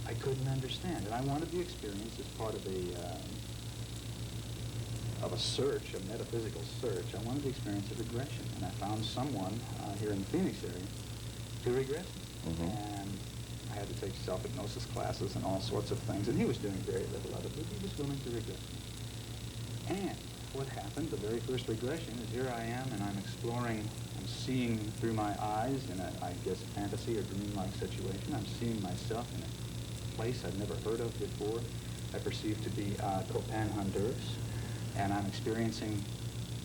I couldn't understand. And I wanted the experience as part of a search, a metaphysical search. I wanted the experience of regression. And I found someone here in the Phoenix area who regressed. And I had to take self-hypnosis classes and all sorts of things. And he was doing very little of it, but he was willing to regress me. And what happened, the very first regression, is here I am, and I'm exploring, I'm seeing through my eyes in a, I guess, fantasy or dream-like situation. I'm seeing myself in a place I've never heard of before. I perceive to be Copan, Honduras, and I'm experiencing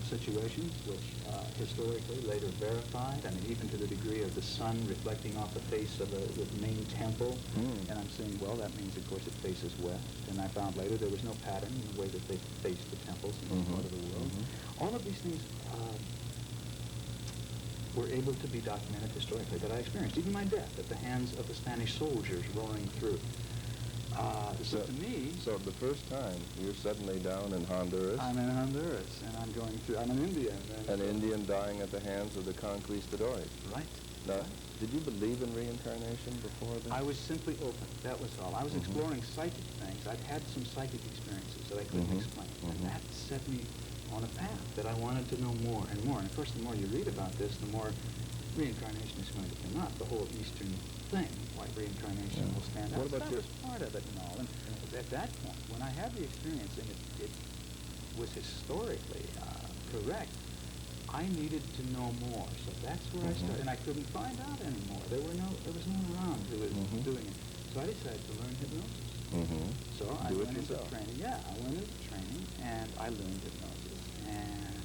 situations which historically later verified. I mean, even to the degree of the sun reflecting off the face of the main temple. And I'm saying, well, that means, of course, it faces west. And I found later there was no pattern in the way that they faced the temples in this part of the world. All of these things were able to be documented historically that I experienced. Even my death at the hands of the Spanish soldiers rolling through. So to me... So the first time, you're suddenly down in Honduras. I'm in Honduras, and I'm going through... I'm an Indian. An Indian dying at the hands of the conquistadors. Right. Now, did you believe in reincarnation before this? I was simply open. That was all. I was exploring psychic things. I'd had some psychic experiences that I couldn't explain. And that set me on a path that I wanted to know more and more. And of course, the more you read about this, the more reincarnation is going to come up. The whole Eastern thing, like reincarnation will stand out. What about that was part of it and all. And at that point, when I had the experience and it was historically correct, I needed to know more. So that's where I started. And I couldn't find out anymore. There was no one around who was doing it. So I decided to learn hypnosis. Mm-hmm. So I Do it went into yourself. training. Yeah, I went into training, and I learned hypnosis. And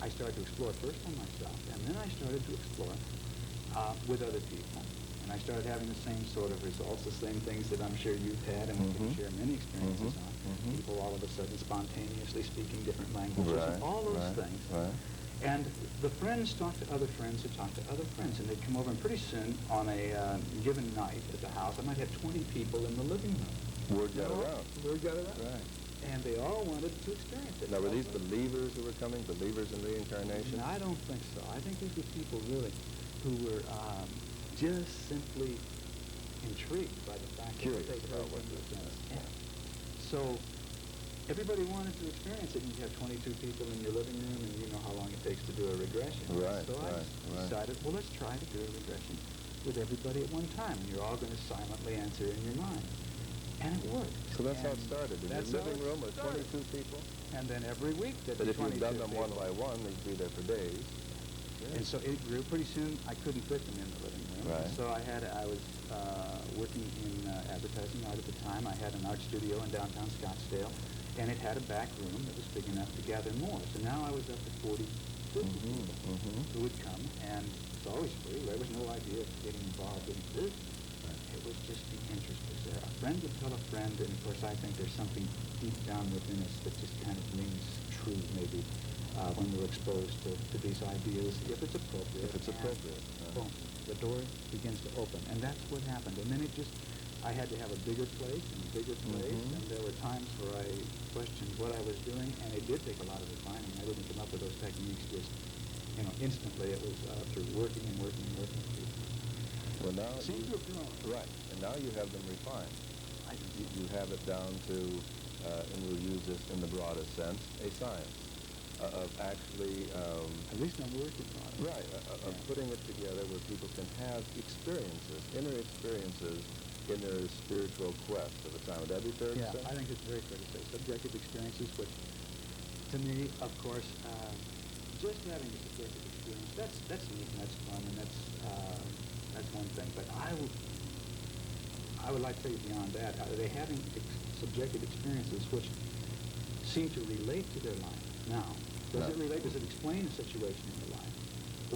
I started to explore first on myself, and then I started to explore with other people. And I started having the same sort of results, the same things that I'm sure you've had, and we can share many experiences on. People all of a sudden spontaneously speaking different languages, and all those things. Right. And the friends talked to other friends who talked to other friends, and they'd come over, and pretty soon, on a given night at the house, I might have 20 people in the living room. Word got around. Word got around. Right. And they all wanted to experience it. Now, were these believers who were coming, believers in reincarnation? I don't think so. I think these were people really who were just simply intrigued by the fact Curious that they about heard what from this the is. friends. So everybody wanted to experience it, and you have 22 people in your living room, and you know how long it takes to do a regression. Right, So I decided, well, let's try to do a regression with everybody at one time, and you're all going to silently answer in your mind. And it worked. So that's how it started. In your living room with 22 people? And then every week there'd But be if you'd 22 done them one people. by one, they'd be there for days. And so it grew. Pretty soon, I couldn't fit them in the living room. Right. So I was working in advertising art at the time. I had an art studio in downtown Scottsdale, and it had a back room that was big enough to gather more. So now I was up to 40, 50 people who would come, and it's always free. There was no idea of getting involved in business. It was just the interest was there. A friend would tell a friend, and of course I think there's something deep down within us that just kind of rings true, maybe, when we're exposed to these ideas, if it's appropriate. If it's appropriate. Boom, the door begins to open, and that's what happened. And then it just, I had to have a bigger place and a bigger place, and there were times where I questioned what I was doing, and it did take a lot of refining. I didn't come up with those techniques just, instantly. It was through working and working and working with people. Well, now Seems to have grown. Right, and now you have them refined. You have it down to, and we'll use this in the broadest sense, a science of actually... At least I'm working on it. Right, of putting it together where people can have experiences, inner experiences in their spiritual quest of the time. Would that be fair to say? I think it's very fair to say. Subjective experiences, which, to me, of course, just having a subjective experience, that's neat and that's fun, and that's one thing. But I would like to tell you beyond that. Are they having subjective experiences which seem to relate to their life now? Does it relate? Does it explain a situation in their life?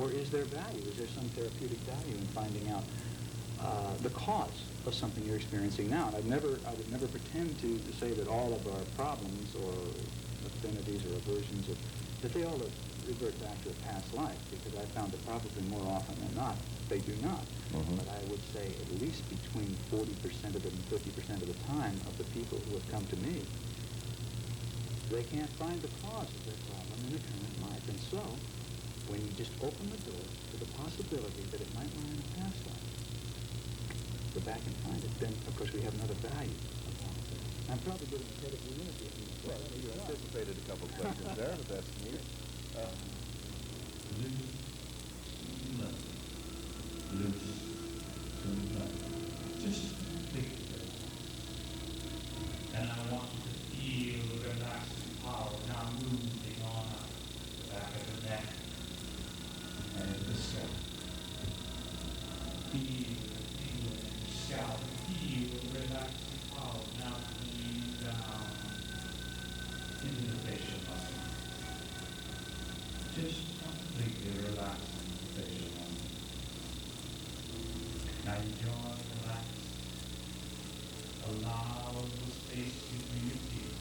Or is there value? Is there some therapeutic value in finding out the cause of something you're experiencing now? And I would never pretend to say that all of our problems or affinities or aversions, that they all revert back to a past life, because I found that probably more often than not, they do not. But I would say at least between 40% of it and 50% of the time of the people who have come to me, they can't find the cause of their problem in the current life. And so, when you just open the door to the possibility that it might lie in a past life, go back and find it, then, of course, we have another value. I'm probably getting ahead of the interview. Well, you anticipated a couple questions there, but that's neat. Just think of it. And I want you to feel the relaxing power now moving on up the back of the neck and in the scalp. Feel it in the scalp. Feel the relaxing power now moving down into the facial muscle. Just completely relaxing the facial muscle. Now enjoy the relax. Allow the space between your teeth.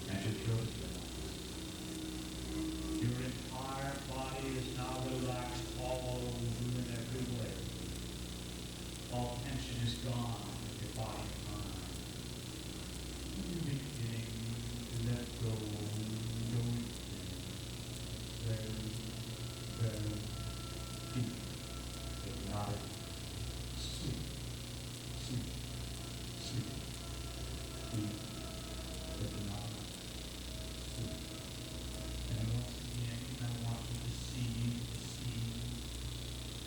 And to close your eyes. Your entire body is now relaxed all over in every way. All tension is gone in your body and mind. You're beginning to let go within. Very, very deep. Hypnotic. Sleep. Sleep. Sleep. Deep. Hypnotic. Sleep. And once again, I want you to see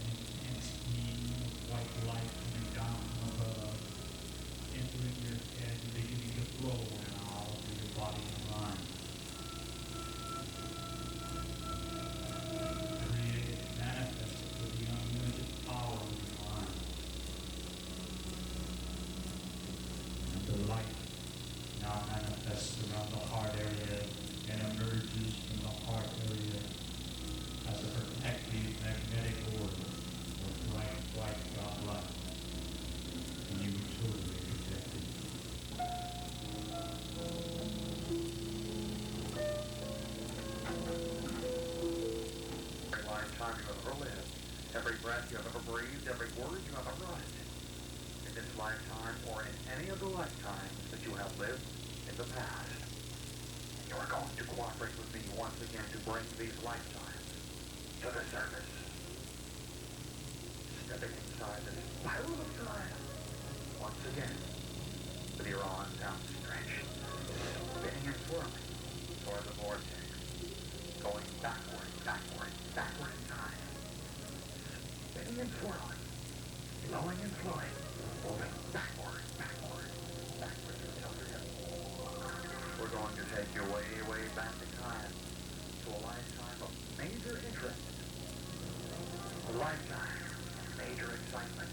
an intense beam of white light coming down from above, entering your head and beginning to flow now through your body and mind. Create, manifest with the unlimited power of your mind. light now manifests around the heart area and emerges from the heart area as a protective magnetic orb of bright, white God light. And you were totally protected. Every lifetime you have ever lived, every breath you have ever breathed, every word you have ever uttered, in this lifetime or in any of the lifetimes that you have lived in the past, you are going to cooperate with me once again to bring these lifetimes to the surface. Stepping inside this spiral of time, once again, with your arms outstretched, spinning and swirling toward the vortex, going backward, backward, backward in time, spinning and swirling, flowing and flowing, moving backward, backward, backward until you're hit. We're going to take you way, way back in time to a lifetime of major interest, a lifetime of major excitement.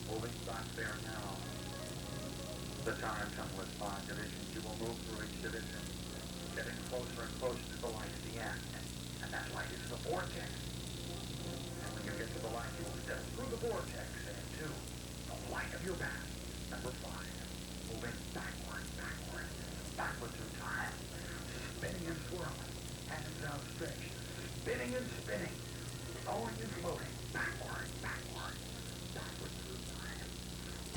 Moving back there now. The time tunnel is 5 divisions. You will move through each division, getting closer and closer to the light at the end. And that light is the vortex. And when you get to the light, you will step through the vortex and into the light of your past. Number 5. Moving backward, backward, backward through time. Spinning and swirling. Hands outstretched. Spinning and spinning. Flowing and floating. Backward, backward, backward through time.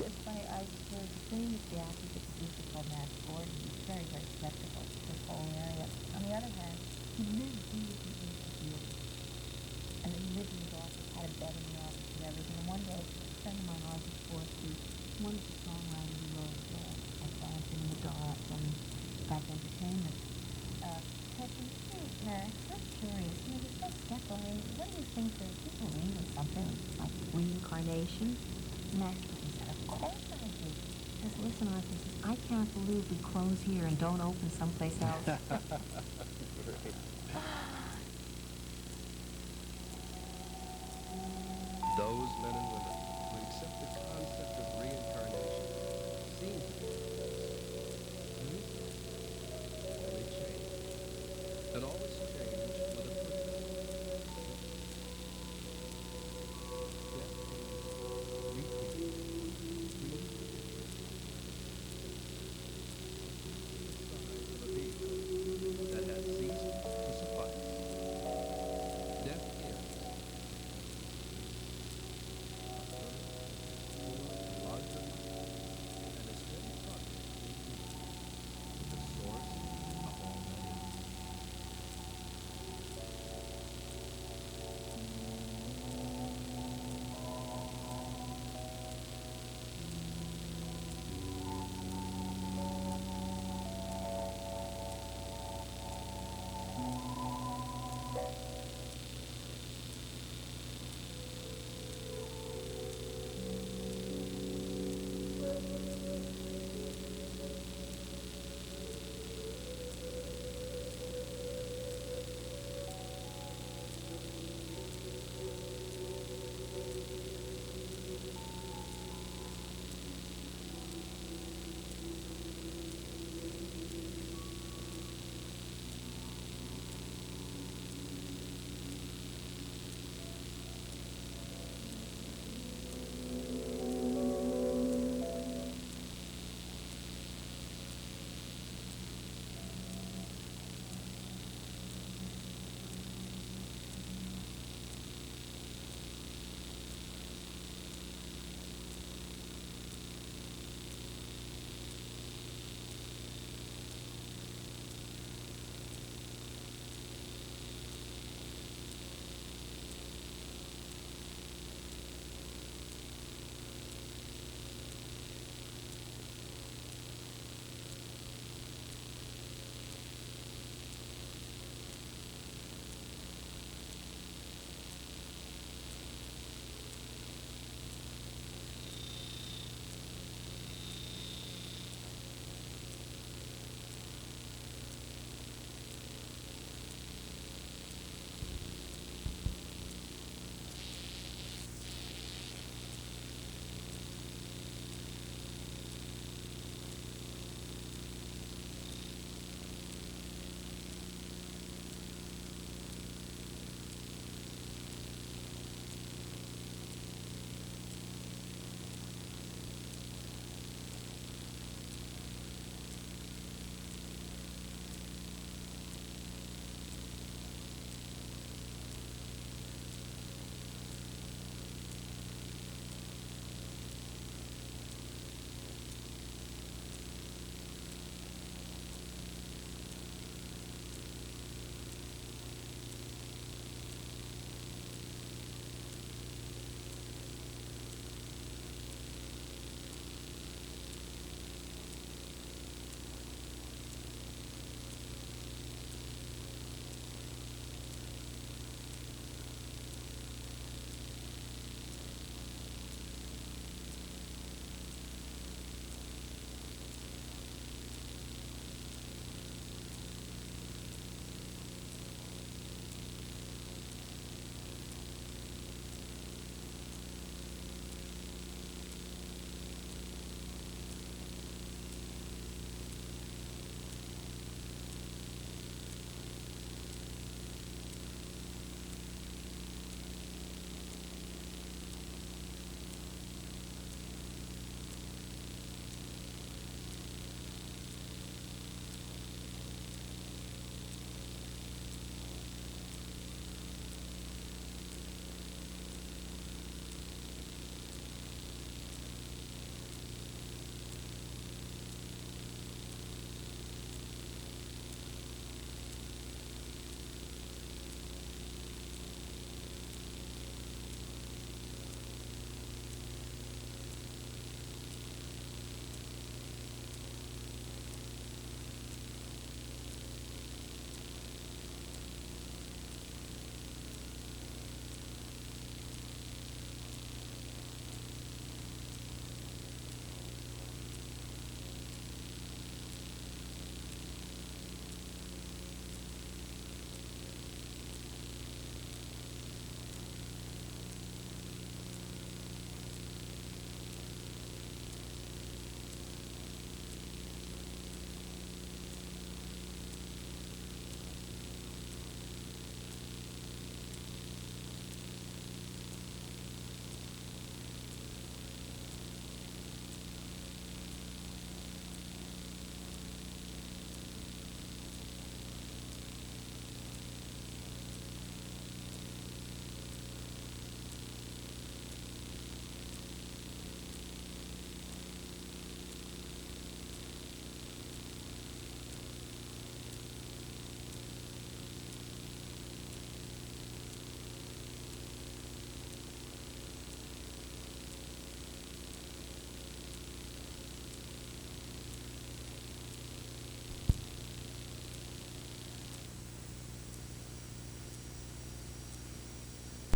It's funny, I was saying that the actor that producer called Max Gordon, he's very, very skeptical of this whole area. On the other hand, he lived in the field. And he lived in his office, had a bed in the office and everything. And one day, a friend of mine, Arthur Forsby, one of the songwriters who wrote like Dancing in the Dark and Back Entertainment, said to me, hey, Max, I'm curious, you know, you're so skeptical. I mean, what do you think that people believe in something like reincarnation? Max said, of course I do. He says, listen, Arthur, says, I can't believe we close here and don't open someplace else. Those men and